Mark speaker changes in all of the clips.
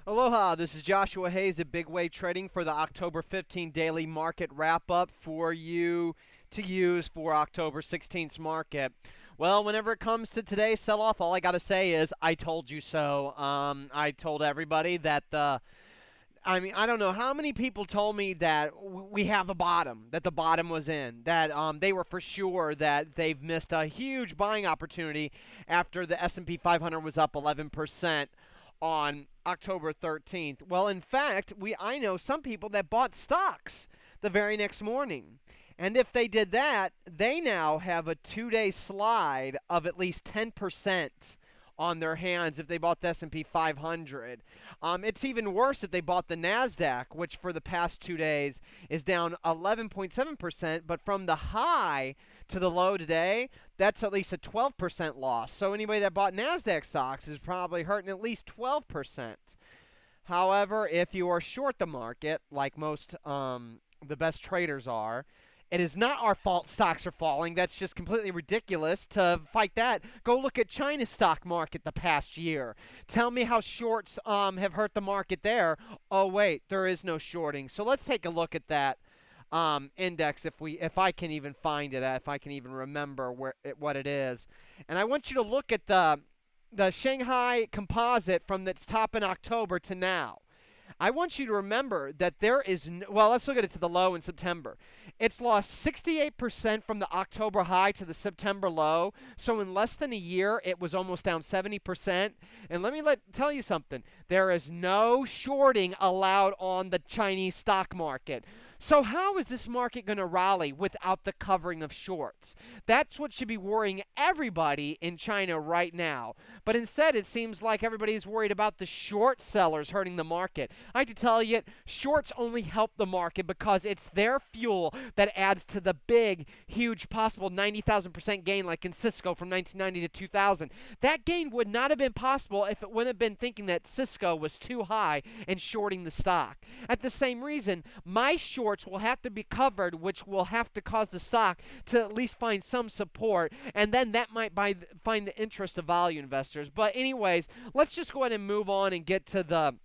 Speaker 1: Aloha, this is Joshua Hayes at Big Wave Trading for the October 15 daily market wrap up for you to use for October 16th market. Well, whenever it comes to today's sell off, all I got to say is I told you so. I told everybody that I don't know how many people told me that we have a bottom, that the bottom was in, that they were for sure that they've missed a huge buying opportunity after the S&P 500 was up 11% on October 13th. Well, in fact, I know some people that bought stocks the very next morning. And if they did that, they now have a 2-day slide of at least 10% on their hands if they bought the S&P 500. It's even worse if they bought the Nasdaq, which for the past 2 days is down 11.7%, but from the high to the low today, that's at least a 12% loss. So anybody that bought Nasdaq stocks is probably hurting at least 12%. However, if you are short the market, like most the best traders are, it is not our fault stocks are falling. That's just completely ridiculous to fight that. Go look at China's stock market the past year. Tell me how shorts have hurt the market there. Oh wait, there is no shorting. So let's take a look at that index if I can even find it, if I can even remember what it is. And I want you to look at the Shanghai Composite from its top in October to now. I want you to remember that there is well, let's look at it to the low in September. It's lost 68% from the October high to the September low. So in less than a year, it was almost down 70%. And let me tell you something. There is no shorting allowed on the Chinese stock market. So how is this market going to rally without the covering of shorts? That's what should be worrying everybody in China right now. But instead, it seems like everybody's worried about the short sellers hurting the market. I have to tell you, shorts only help the market because it's their fuel that adds to the big, huge possible 90,000% gain like in Cisco from 1990 to 2000. That gain would not have been possible if it wouldn't have been thinking that Cisco was too high and shorting the stock. At the same reason, my shorts will have to be covered, which will have to cause the stock to at least find some support, and then that might find the interest of value investors. But anyways, let's just go ahead and move on and get to the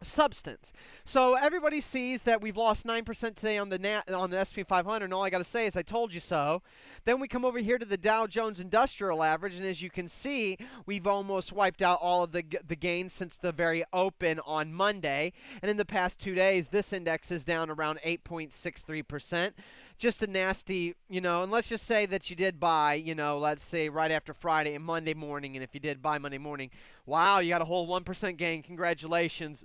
Speaker 1: substance. So everybody sees that we've lost 9% today on the S&P 500, and all I got to say is I told you so. Then we come over here to the Dow Jones Industrial Average, and as you can see, we've almost wiped out all of the gains since the very open on Monday. And in the past 2 days, this index is down around 8.63%. Just a nasty, and let's just say that you did buy, let's say right after Friday and Monday morning, and if you did buy Monday morning, wow, you got a whole 1% gain. Congratulations.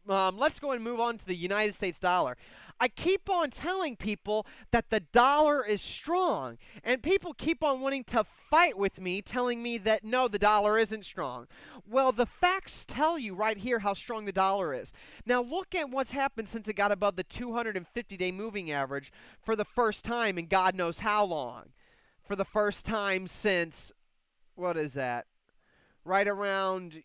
Speaker 1: Let's go and move on to the United States dollar. I keep on telling people that the dollar is strong, and people keep on wanting to fight with me, telling me that no, the dollar isn't strong. Well, the facts tell you right here how strong the dollar is. Now, look at what's happened since it got above the 250-day moving average for the first time in God knows how long. For the first time since, what is that? Right around,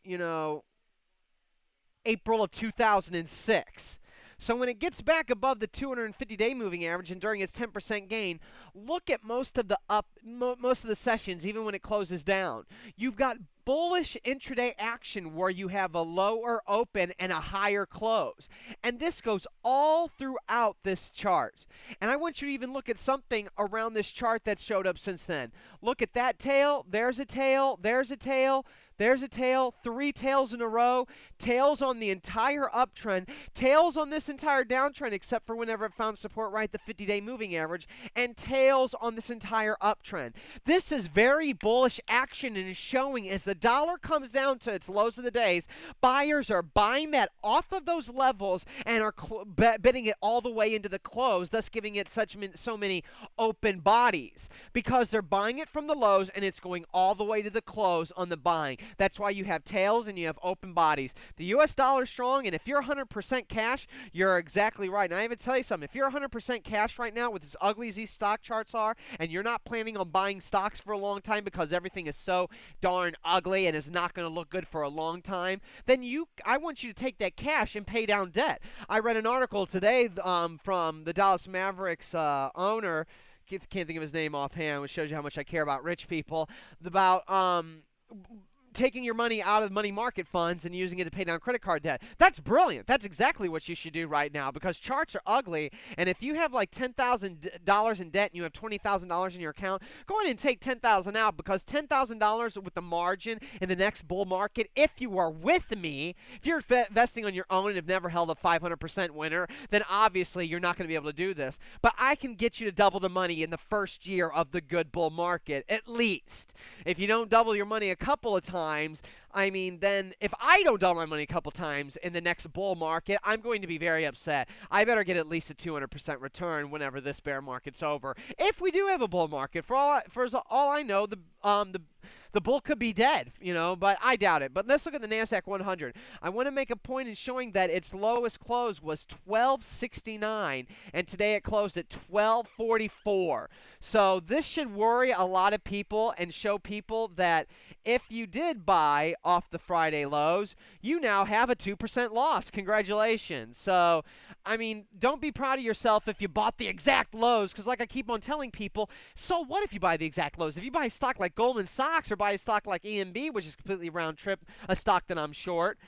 Speaker 1: April of 2006. So when it gets back above the 250-day moving average and during its 10% gain, look at most of the sessions, even when it closes down. You've got bullish intraday action where you have a lower open and a higher close. And this goes all throughout this chart. And I want you to even look at something around this chart that showed up since then. Look at that tail. There's a tail. There's a tail. There's a tail, 3 tails in a row, tails on the entire uptrend, tails on this entire downtrend except for whenever it found support right at the 50-day moving average, and tails on this entire uptrend. This is very bullish action and is showing as the dollar comes down to its lows of the days, buyers are buying that off of those levels and are bidding it all the way into the close, thus giving it so many open bodies because they're buying it from the lows and it's going all the way to the close on the buying. That's why you have tails and you have open bodies. The U.S. dollar is strong, and if you're 100% cash, you're exactly right. And I even tell you something. If you're 100% cash right now with as ugly as these stock charts are, and you're not planning on buying stocks for a long time because everything is so darn ugly and is not going to look good for a long time, then I want you to take that cash and pay down debt. I read an article today from the Dallas Mavericks owner, can't think of his name offhand, which shows you how much I care about rich people, about taking your money out of money market funds and using it to pay down credit card debt. That's brilliant. That's exactly what you should do right now because charts are ugly. And if you have like $10,000 in debt and you have $20,000 in your account, go ahead and take $10,000 out because $10,000 with the margin in the next bull market, if you are with me, if you're investing on your own and have never held a 500% winner, then obviously you're not going to be able to do this. But I can get you to double the money in the first year of the good bull market, at least. If you don't double your money a couple of times, I mean, then if I don't double my money a couple times in the next bull market, I'm going to be very upset. I better get at least a 200% return whenever this bear market's over. If we do have a bull market, for all I know, the bull could be dead, but I doubt it. But let's look at the NASDAQ 100. I want to make a point in showing that its lowest close was 1269, and today it closed at 1244. So this should worry a lot of people and show people that if you did buy off the Friday lows, you now have a 2% loss. Congratulations. So, I mean, don't be proud of yourself if you bought the exact lows, because like I keep on telling people, so what if you buy the exact lows? If you buy a stock like Goldman Sachs or buy a stock like EMB, which is completely round trip, a stock that I'm short,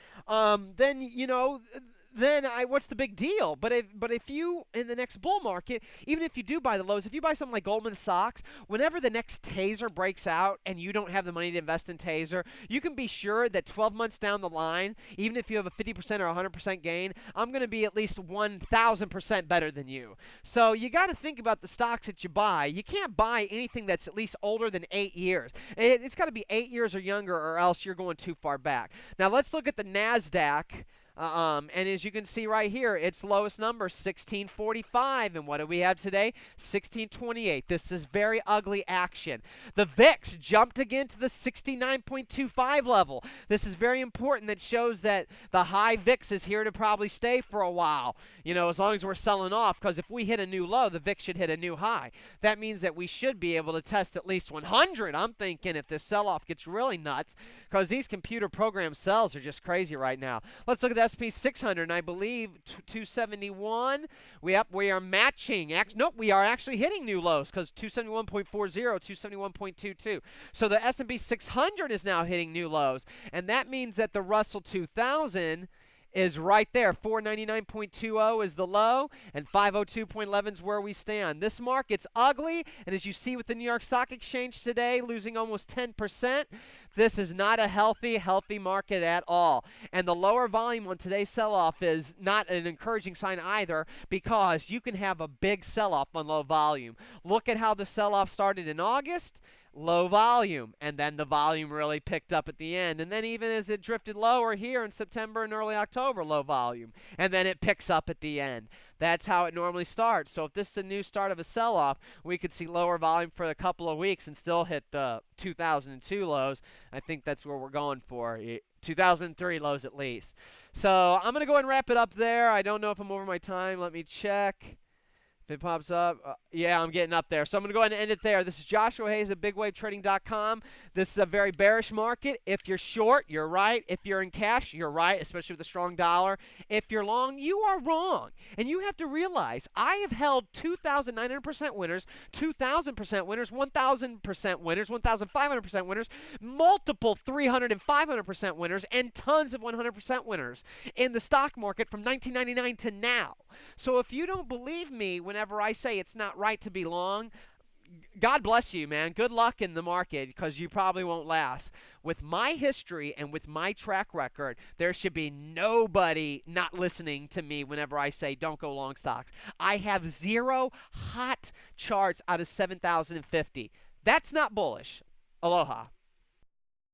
Speaker 1: then, what's the big deal? But if you, in the next bull market, even if you do buy the lows, if you buy something like Goldman Sachs, whenever the next Taser breaks out and you don't have the money to invest in Taser, you can be sure that 12 months down the line, even if you have a 50% or 100% gain, I'm going to be at least 1,000% better than you. So you got to think about the stocks that you buy. You can't buy anything that's at least older than 8 years. It's got to be 8 years or younger, or else you're going too far back. Now let's look at the NASDAQ. And as you can see right here, its lowest number, 1645. And what do we have today? 1628. This is very ugly action. The VIX jumped again to the 69.25 level. This is very important. That shows that the high VIX is here to probably stay for a while, as long as we're selling off, because if we hit a new low, the VIX should hit a new high. That means that we should be able to test at least 100, I'm thinking, if this sell-off gets really nuts, because these computer program sells are just crazy right now. Let's look at the SP 600, and I believe 271. We are matching. Nope, we are actually hitting new lows because 271.40, 271.22. So the S&P 600 is now hitting new lows, and that means that the Russell 2000 is right there. 499.20 is the low, and 502.11 is where we stand. This market's ugly, and as you see with the New York Stock Exchange today, losing almost 10%, this is not a healthy market at all. And the lower volume on today's sell-off is not an encouraging sign either, because you can have a big sell-off on low volume. Look at how the sell-off started in August. Low volume, and then the volume really picked up at the end, and then even as it drifted lower here in September and early October, low volume, and then it picks up at the end. That's how it normally starts. So if this is a new start of a sell-off, we could see lower volume for a couple of weeks and still hit the 2002 lows. I think that's where we're going for. 2003 lows at least. So I'm going to go ahead and wrap it up there. I don't know if I'm over my time. Let me check. If it pops up, yeah, I'm getting up there. So I'm going to go ahead and end it there. This is Joshua Hayes at BigWaveTrading.com. This is a very bearish market. If you're short, you're right. If you're in cash, you're right, especially with a strong dollar. If you're long, you are wrong. And you have to realize I have held 2,900% winners, 2,000% winners, 1,000% winners, 1,500% winners, multiple 300 and 500% winners, and tons of 100% winners in the stock market from 1999 to now. So if you don't believe me whenever I say it's not right to be long, God bless you, man. Good luck in the market, because you probably won't last. With my history and with my track record, there should be nobody not listening to me whenever I say don't go long stocks. I have 0 hot charts out of 7,050. That's not bullish. Aloha.